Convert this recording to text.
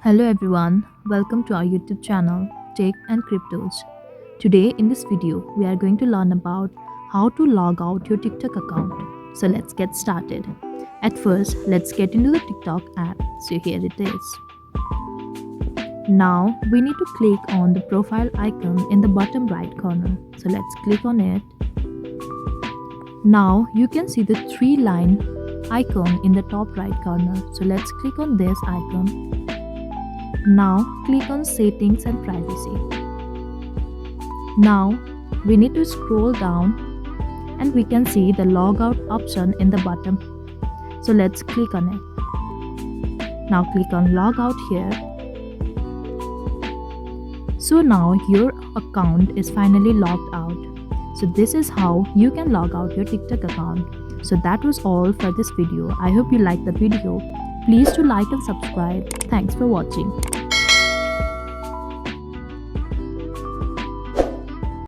Hello everyone, welcome to our YouTube channel Tech and Cryptos. Today in this video we are going to learn about how to log out your TikTok account. So let's get started. At first, let's get into the TikTok app. So here it is. Now we need to click on the profile icon in the bottom right corner. So let's click on it. Now you can see the three-line icon in the top right corner. So let's click on this icon. Now click on settings and privacy. Now we need to scroll down and we can see the logout option in the bottom. So let's click on it. Now click on logout here. So now your account is finally logged out. So this is how you can log out your TikTok account. So that was all for this video. I hope you liked the video. Please do like and subscribe. Thanks for watching.